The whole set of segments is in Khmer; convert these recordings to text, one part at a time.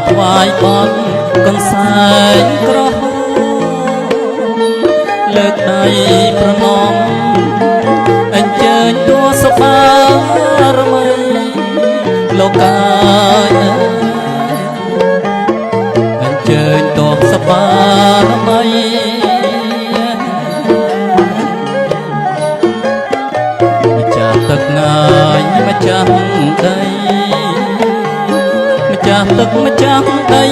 ថ្វាយបន់កន្សែងក្រហមលើកដៃប្រណមអញ្ជើញតួសបារមីលោកកាយអញ្ជើញតួសបារមីម្ចាស់ទឹកណាយម្ចាស់ដីម្ចាស់ទឹកម្ចាស់ដី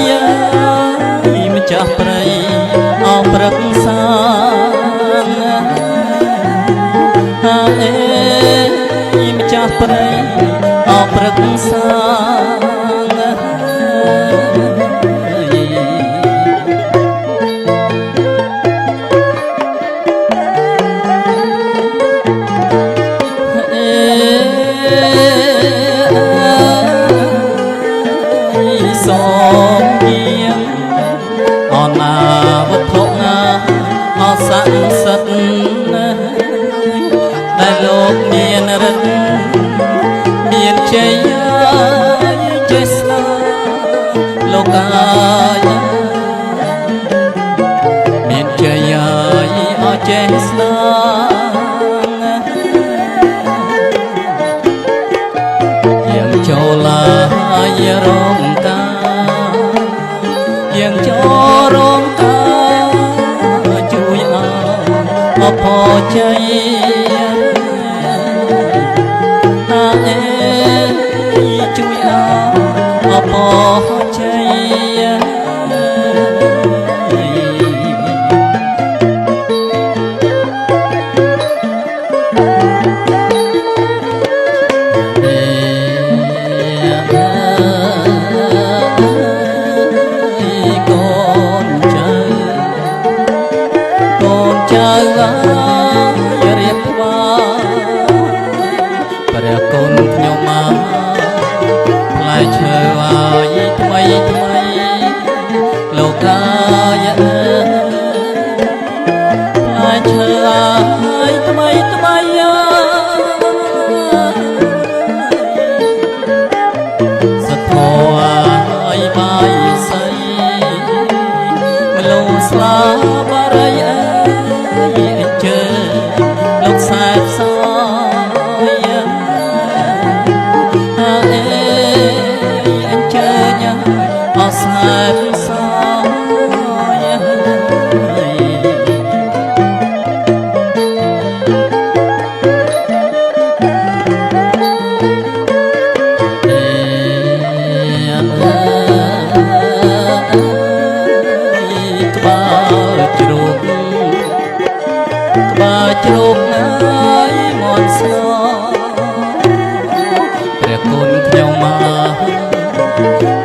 ម្ចាស់ព្រៃអោប្រឹក្សាអេម្ចាស់ព្រៃអោប្រឹក្សាសូមយាងអនាវត្ថុណាអស័ក្តិសិទ្ធិដែលលោកមានរិទ្ធមានជ័យចេះស្នាលោកកាយមានជ័យអចេះស្នាយ៉ាងចូលឡាយរងកាយ៉ាងចូលរងកាជួយអបជ័យអេជួយអបជ័យរៀបថ្វាព្រះគុណខ្ញុំមកផ្លែឈើឲ្យថ្មីថ្មីលោកកាយផ្លែឈើឲ្យថ្មីថ្មីសធម៌ឲ្យបាយស័យមលោស្លាបារីលោកសែបសយអអញ្ជើញអសែបសក្បាលជ្រូកជ្រូកណាយមន់ស្នព្រះគុណខ្ញុំមក